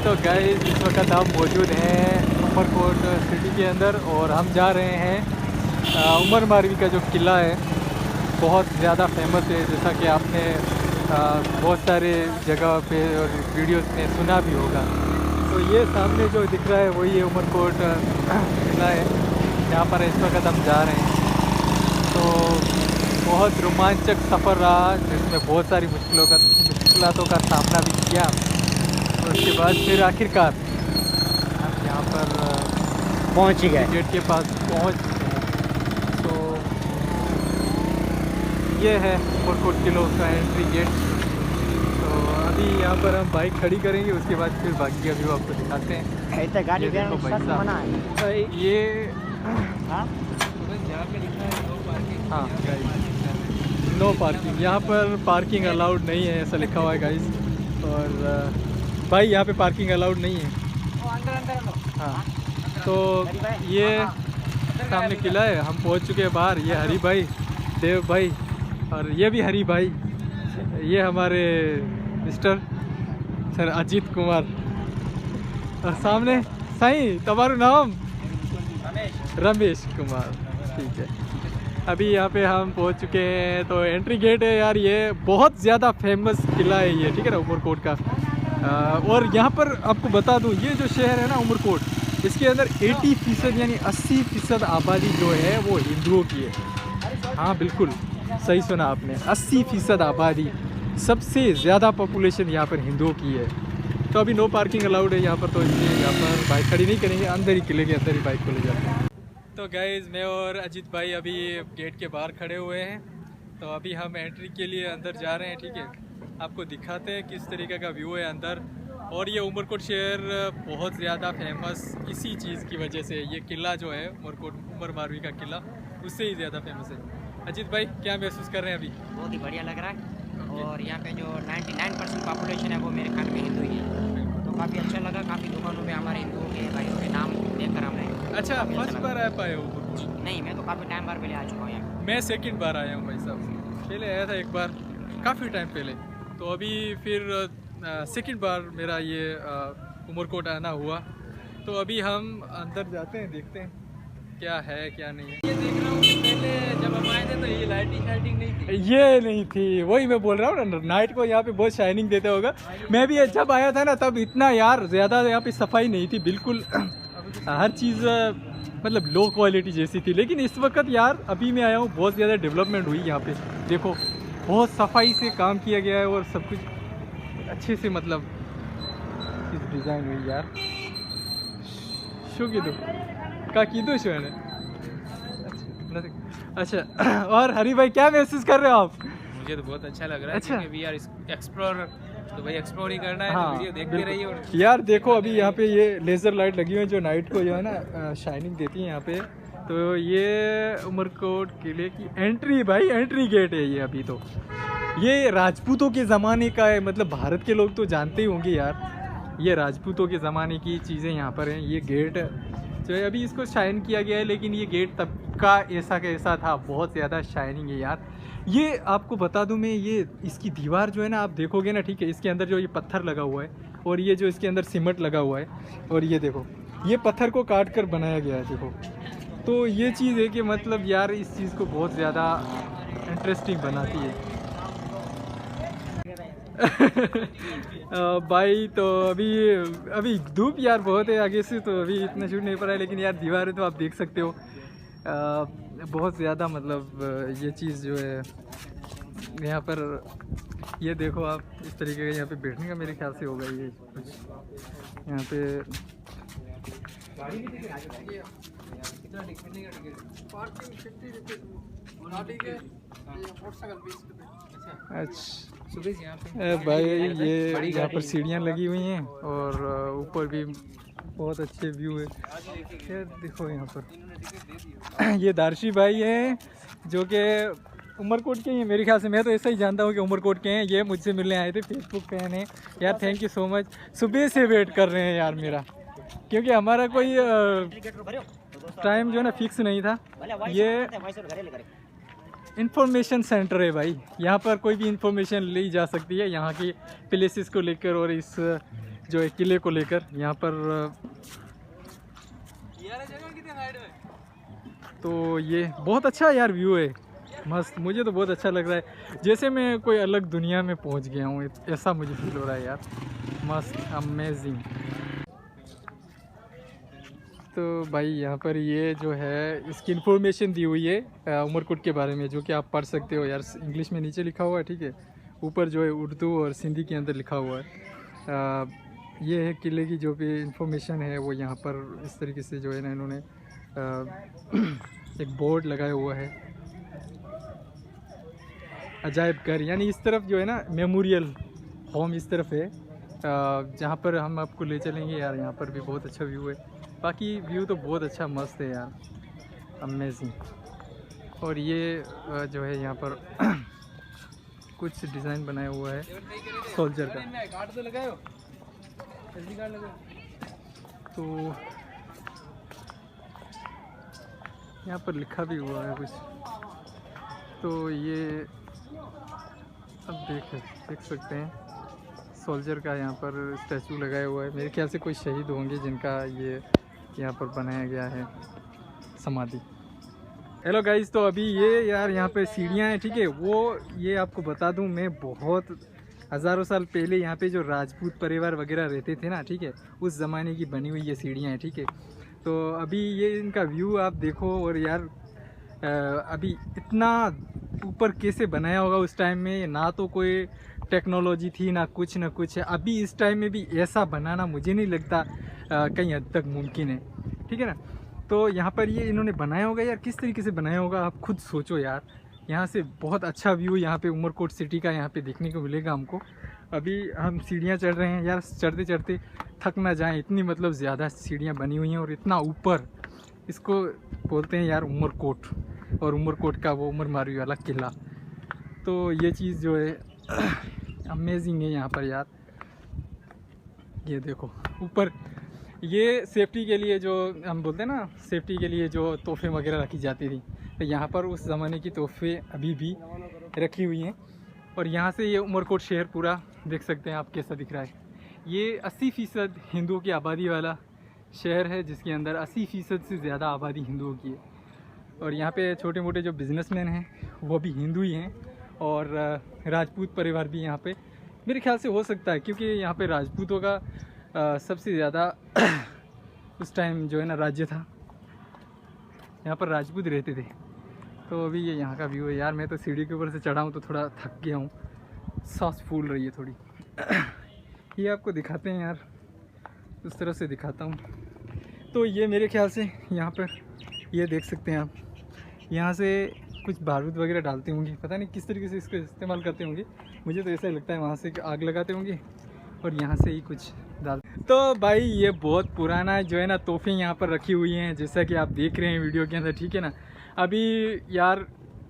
तो गाइस इस वक्त हम मौजूद हैं उमरकोट सिटी के अंदर और हम जा रहे हैं उमर मारवी का जो किला है, बहुत ज़्यादा फेमस है, जैसा कि आपने बहुत सारे जगह पे और वीडियोस में सुना भी होगा। तो ये सामने जो दिख रहा है वही है उमरकोट किला है, यहाँ पर इस वक्त हम जा रहे हैं। तो बहुत रोमांचक सफ़र रहा, जिसमें बहुत सारी मुश्किलों का सामना भी किया। और उसके बाद फिर आखिरकार हम यहाँ पर पहुँच ही गए, गेट के पास पहुँच चुके हैं। तो ये है उमरकोट किले का एंट्री गेट। तो अभी यहाँ पर हम बाइक खड़ी करेंगे, उसके बाद फिर बाकी का व्यू आपको दिखाते हैं। गाड़ी ये देखो भाई साहब, ये यहाँ पे लिखा है नो पार्किंग। हाँ गाइस, नो पार्किंग, यहाँ पर पार्किंग अलाउड नहीं है, ऐसा लिखा हुआ है गाइस। और भाई यहाँ पे पार्किंग अलाउड नहीं है। हाँ, तो ये सामने किला है, हम पहुँच चुके हैं बाहर। ये हरी भाई, देव भाई और ये भी हरी भाई, ये हमारे मिस्टर सर अजीत कुमार। और सामने साईं, तुम्हारा नाम रमेश कुमार, ठीक है। अभी यहाँ पे हम पहुँच चुके हैं। तो एंट्री गेट है यार, ये बहुत ज़्यादा फेमस किला है ये, ठीक है ना, उमरकोट का। और यहाँ पर आपको बता दूँ, ये जो शहर है ना उमरकोट, इसके अंदर 80% यानी 80% आबादी जो है वो हिंदुओं की है। हाँ बिल्कुल सही सुना आपने, 80% आबादी, सबसे ज़्यादा पॉपुलेशन यहाँ पर हिंदुओं की है। तो अभी नो पार्किंग अलाउड है यहाँ पर, तो इसलिए यहाँ पर बाइक खड़ी नहीं करेंगे, अंदर ही किले के अंदर ही बाइक को ले जाते हैं। तो गाइज़, मैं और अजीत भाई अभी गेट के बाहर खड़े हुए हैं। तो अभी हम एंट्री के लिए अंदर जा रहे हैं, ठीक है। आपको दिखाते हैं किस तरीके का व्यू है अंदर। और ये उमरकोट शहर बहुत ज़्यादा फेमस इसी चीज़ की वजह से, ये किला जो है उमरकोट, उमर मारवी का किला, उससे ही ज़्यादा फेमस है। अजीत भाई क्या महसूस कर रहे हैं अभी? बहुत ही बढ़िया लग रहा है। और यहाँ पे जो 99% पॉपुलेशन है वो मेरे ख्याल में हिंदू ही है। तो काफ़ी अच्छा लगा, काफ़ी दुकानों पे हमारे हिंदुओं के भाइयों के नाम देखकर हमने। अच्छा, फर्स्ट बार आ पाए हो? नहीं, मैं तो काफ़ी टाइम बार पहले आ चुका हूँ यहाँ। मैं सेकंड बार आया हूँ भाई साहब, पहले आया था एक बार काफ़ी टाइम पहले। तो अभी फिर सेकंड बार मेरा ये उमरकोट आना हुआ। तो अभी हम अंदर जाते हैं, देखते हैं क्या है क्या नहीं है। ये देख रहा हूँ कि पहले जब हम आए थे तो ये लाइटिंग नहीं थी, ये नहीं थी, वही मैं बोल रहा हूँ ना, नाइट को यहाँ पे बहुत शाइनिंग देता होगा। मैं भी जब आया था ना तब इतना यार ज़्यादा यहाँ पे सफाई नहीं थी, बिल्कुल हर चीज़ मतलब लो क्वालिटी जैसी थी। लेकिन इस वक्त यार अभी मैं आया हूँ, बहुत ज़्यादा डेवलपमेंट हुई यहाँ पे, देखो बहुत सफाई से काम किया गया है और सब कुछ अच्छे से मतलब डिज़ाइन हुई यार। शो कीधु का कीधु शो है। अच्छा, और हरी भाई क्या महसूस कर रहे हो आप? मुझे तो बहुत अच्छा लग रहा है। अच्छा, वी आर एक्सप्लोरर, तो भाई एक्सप्लोर ही करना है। हाँ, तो वीडियो देखते रहिए। और यार देखो अभी यहाँ पे ये लेज़र लाइट लगी हुई है जो नाइट को जो है ना शाइनिंग देती है यहाँ पे। तो ये उमरकोट किले की एंट्री, भाई एंट्री गेट है ये। अभी तो ये राजपूतों के ज़माने का है, मतलब भारत के लोग तो जानते ही होंगे यार, ये राजपूतों के ज़माने की चीज़ें यहाँ पर हैं। ये गेट जो है अभी इसको शाइन किया गया है, लेकिन ये गेट तब का ऐसा कैसा था, बहुत ज़्यादा शाइनिंग है यार। ये आपको बता दूं मैं, ये इसकी दीवार जो है ना, आप देखोगे ना, ठीक है, इसके अंदर जो ये पत्थर लगा हुआ है और ये जो इसके अंदर सीमेंट लगा हुआ है, और ये देखो ये पत्थर को काट कर बनाया गया है, देखो। तो ये चीज़ है कि मतलब यार इस चीज़ को बहुत ज़्यादा इंटरेस्टिंग बनाती है। भाई तो अभी धूप यार बहुत है आगे से, तो अभी इतना शूट नहीं पड़ा है, लेकिन यार दीवारें तो आप देख सकते हो बहुत ज़्यादा, मतलब ये चीज़ जो है यहाँ पर, ये देखो आप इस तरीके का यहाँ पे बैठने का मेरे ख्याल से होगा ये कुछ यहाँ पे। अच्छा भाई, ये यहाँ पर सीढ़ियाँ लगी हुई हैं और ऊपर भी बहुत अच्छे व्यू है यार। देखो यहाँ पर ये दारशी भाई हैं जो कि उमरकोट के हैं मेरे ख्याल से, मैं तो ऐसा ही जानता हूँ कि उमरकोट के हैं। ये मुझसे मिलने आए थे, फेसबुक फैन है यार, थैंक यू सो मच। सुबह से वेट कर रहे हैं यार मेरा, क्योंकि हमारा कोई टाइम जो है ना फिक्स नहीं था। ये इंफॉर्मेशन सेंटर है भाई, यहाँ पर कोई भी इंफॉर्मेशन ली जा सकती है यहाँ की प्लेसेस को लेकर और इस जो है किले को लेकर। यहाँ पर तो ये बहुत अच्छा यार व्यू है, मस्त। मुझे तो बहुत अच्छा लग रहा है, जैसे मैं कोई अलग दुनिया में पहुंच गया हूँ, ऐसा मुझे फील हो रहा है यार। मस्त, अमेजिंग। तो भाई यहाँ पर ये जो है इसकी इन्फॉर्मेशन दी हुई है उमरकोट के बारे में, जो कि आप पढ़ सकते हो यार। इंग्लिश में नीचे लिखा हुआ है, ठीक है। ऊपर जो है उर्दू और सिंधी के अंदर लिखा हुआ है। ये है किले की जो भी इंफॉर्मेशन है वो यहाँ पर इस तरीके से जो है ना इन्होंने एक बोर्ड लगाया हुआ है। अजायब घर, यानी इस तरफ जो है ना मेमोरियल होम इस तरफ है, जहाँ पर हम आपको ले चलेंगे यार। यहाँ पर भी बहुत अच्छा व्यू है, बाकी व्यू तो बहुत अच्छा मस्त है यार, अमेजिंग। और ये जो है यहाँ पर कुछ डिज़ाइन बनाया हुआ है सोल्जर का। तो यहाँ पर लिखा भी हुआ है कुछ। तो ये अब देख सकते हैं सोल्जर का यहाँ पर स्टैचू लगाया हुआ है। मेरे ख्याल से कोई शहीद होंगे जिनका ये यहाँ पर बनाया गया है समाधि। हेलो गाइस, तो अभी ये यार यहाँ पे सीढ़ियाँ हैं, ठीक है। वो ये आपको बता दूँ, मैं बहुत हज़ारों साल पहले यहाँ पे जो राजपूत परिवार वगैरह रहते थे ना, ठीक है, उस ज़माने की बनी हुई ये सीढ़ियाँ हैं, ठीक है। तो अभी ये इनका व्यू आप देखो, और यार अभी इतना ऊपर कैसे बनाया होगा उस टाइम में। ना तो कोई टेक्नोलॉजी थी ना कुछ। अभी इस टाइम में भी ऐसा बनाना मुझे नहीं लगता कहीं हद तक मुमकिन है, ठीक है ना। तो यहाँ पर ये इन्होंने बनाया होगा यार, किस तरीके से बनाया होगा आप खुद सोचो यार। यहाँ से बहुत अच्छा व्यू यहाँ पे उमरकोट सिटी का यहाँ पे देखने को मिलेगा हमको। अभी हम सीढ़ियाँ चढ़ रहे हैं यार, चढ़ते चढ़ते थक ना जाएं, इतनी मतलब ज़्यादा सीढ़ियाँ बनी हुई हैं और इतना ऊपर। इसको बोलते हैं यार उमरकोट, और उमरकोट का वो उमर मारी वाला किला। तो ये चीज़ जो है अमेजिंग है यहाँ पर यार। ये देखो ऊपर, ये सेफ्टी के लिए जो हम बोलते हैं ना, सेफ्टी के लिए जो तोहफे वगैरह रखी जाती थी, तो यहाँ पर उस ज़माने की तोहफे अभी भी रखी हुई हैं। और यहाँ से ये उमरकोट शहर पूरा देख सकते हैं आप कैसा दिख रहा है। ये 80% हिंदुओं की आबादी वाला शहर है, जिसके अंदर 80% से ज़्यादा आबादी हिंदुओं की है। और यहाँ पे छोटे मोटे जो बिजनेसमैन हैं वो भी हिंदू ही हैं, और राजपूत परिवार भी यहाँ पे मेरे ख्याल से हो सकता है, क्योंकि यहाँ पे राजपूतों का सबसे ज़्यादा उस टाइम जो है ना राज्य था, यहाँ पर राजपूत रहते थे। तो अभी ये यहाँ का व्यू है यार। मैं तो सीढ़ी के ऊपर से चढ़ा हूँ तो थोड़ा थक गया हूँ, सांस फूल रही है थोड़ी। ये आपको दिखाते हैं यार, उस तरफ से दिखाता हूँ। तो ये मेरे ख्याल से यहाँ पर ये देख सकते हैं आप, यहाँ से कुछ बारूद वगैरह डालते होंगे, पता नहीं किस तरीके से इसको इस्तेमाल करते होंगे। मुझे तो ऐसा ही लगता है वहाँ से आग लगाते होंगे और यहाँ से ही कुछ डाल। तो भाई ये बहुत पुराना जो है ना तोहफे यहाँ पर रखी हुई हैं, जैसा कि आप देख रहे हैं वीडियो के अंदर, ठीक है ना। अभी यार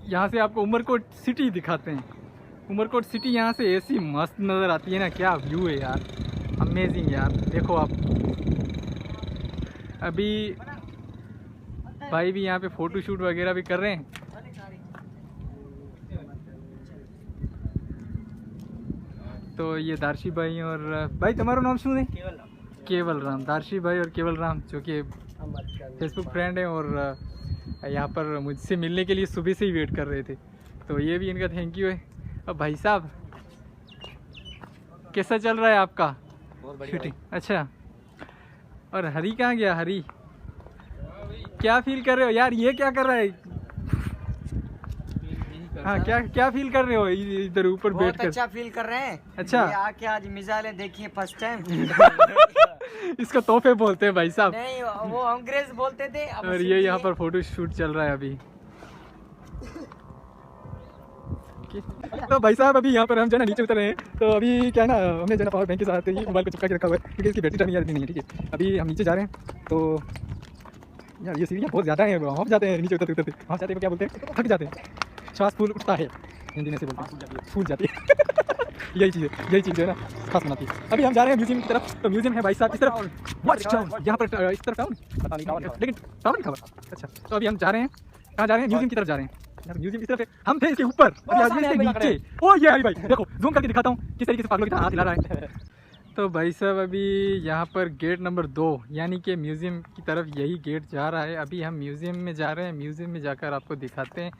यहाँ से आपको उमरकोट सिटी दिखाते हैं। उमरकोट सिटी यहाँ से ऐसी मस्त नज़र आती है ना, क्या व्यू है यार, अमेजिंग यार। देखो आप, अभी भाई भी यहाँ पे फ़ोटो शूट वगैरह भी कर रहे हैं। तो ये दार्शी भाई, और भाई तुम्हारा नाम शू है? केवल राम। दार्शी भाई और केवल राम जो कि फेसबुक फ्रेंड है, और यहाँ पर मुझसे मिलने के लिए सुबह से ही वेट कर रहे थे। तो ये भी इनका थैंक यू है। अब भाई साहब कैसा चल रहा है आपका? बहुत बढ़िया। अच्छा, और हरी कहाँ गया? हरी क्या फील कर रहे हो यार? ये क्या कर रहा है? हाँ, क्या फील कर रहे हो इधर ऊपर बैठ कर? अच्छा फील कर रहे हैं। अच्छा, आके आज मिसाइलें देखिए फर्स्ट टाइम। इसको तोहफे बोलते हैं भाई साहब। नहीं, वो अंग्रेज बोलते थे। और ये यहाँ पर फोटो शूट चल रहा है अभी। तो भाई साहब अभी यहाँ पर हम जो है नीचे उतर रहे हैं। तो अभी क्या है ना, हमने जो है पावर बैंक के साथ ही मोबाइल को चिपका के रखा हुआ है, क्योंकि इसकी बैटरी टर्न यार नहीं है, ठीक है। अभी हम नीचे जा रहे हैं। तो यार ये सीढ़ियाँ बहुत ज़्यादा हैं, हम जाते हैं नीचे उतरते उतरते, हम जाते हैं क्या बोलते हैं, थक जाते हैं, श्वास फूल उठता है, हिंदी में से बोलते हैं फूल जाती है। यही चीज़ है ना खास बनाती है। अभी हम जा रहे हैं म्यूजियम की तरफ। तो म्यूजियम है भाई साहब इस तरफ, वॉच टाउन, यहाँ पर इस तरफ टाउन, पता नहीं लेकिन टाउन लिखा हुआ। अच्छा, तो अभी हम जा रहे हैं, कहाँ जा रहे हैं? म्यूजियम की तरफ जा रहे हैं। यार म्यूजियम की तरफ है, हम थे इसके ऊपर, अभी आज इसके नीचे। ओ ये भाई देखो, जूम करके दिखाता हूँ किस तरीके से पागलों की तरह हाथ हिला रहा है। तो भाई साहब अभी यहाँ पर गेट नंबर 2 यानी कि म्यूज़ियम की तरफ यही गेट जा रहा है। अभी हम म्यूज़ियम में जा रहे हैं। म्यूज़ियम में जाकर आपको दिखाते हैं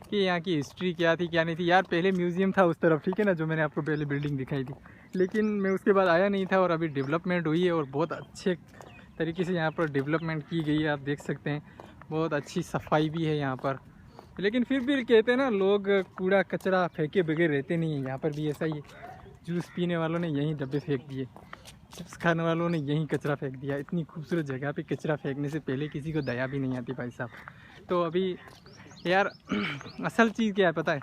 कि यहाँ की हिस्ट्री क्या थी क्या नहीं थी। यार पहले म्यूज़ियम था उस तरफ, ठीक है ना, जो मैंने आपको पहले बिल्डिंग दिखाई थी, लेकिन मैं उसके बाद आया नहीं था। और अभी डेवलपमेंट हुई है और बहुत अच्छे तरीके से यहाँ पर डेवलपमेंट की गई है। आप देख सकते हैं बहुत अच्छी सफाई भी है यहाँ पर। लेकिन फिर भी कहते हैं ना, लोग कूड़ा कचरा फेंके बगैर रहते नहीं हैं। यहाँ पर भी ऐसा ही है। जूस पीने वालों ने यहीं डब्बे फेंक दिए, चिप्स खाने वालों ने यहीं कचरा फेंक दिया। इतनी खूबसूरत जगह पे कचरा फेंकने से पहले किसी को दया भी नहीं आती भाई साहब। तो अभी यार असल चीज़ क्या है पता है,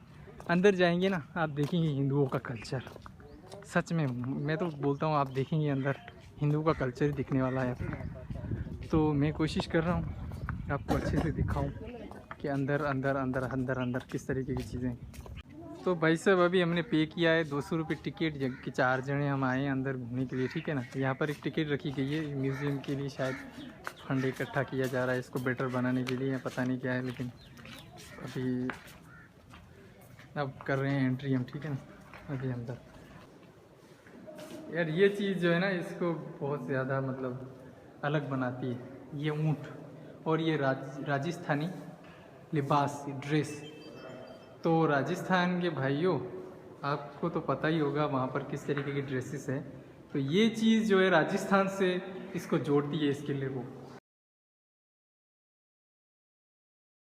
अंदर जाएंगे ना आप देखेंगे हिंदुओं का कल्चर। सच में मैं तो बोलता हूँ, आप देखेंगे अंदर हिंदुओं का कल्चर ही दिखने वाला है। तो मैं कोशिश कर रहा हूँ आपको अच्छे से दिखाऊँ कि अंदर अंदर अंदर अंदर अंदर किस तरीके की चीज़ें। तो भाई साहब अभी हमने पे किया है 200 रुपये टिकट, कि 4 जने हम आए हैं अंदर घूमने के लिए, ठीक है ना। यहाँ पर एक टिकट रखी गई है म्यूज़ियम के लिए, शायद फंड इकट्ठा किया जा रहा है इसको बेटर बनाने के लिए, या पता नहीं क्या है। लेकिन अभी अब कर रहे हैं एंट्री हम, ठीक है ना। अभी अंदर यार ये चीज़ जो है ना, इसको बहुत ज़्यादा मतलब अलग बनाती है, ये ऊँट और ये राजस्थानी लिबास ड्रेस। तो राजस्थान के भाइयों आपको तो पता ही होगा वहाँ पर किस तरीके की ड्रेसेस है। तो ये चीज़ जो है राजस्थान से इसको जोड़ती है, इस किले को।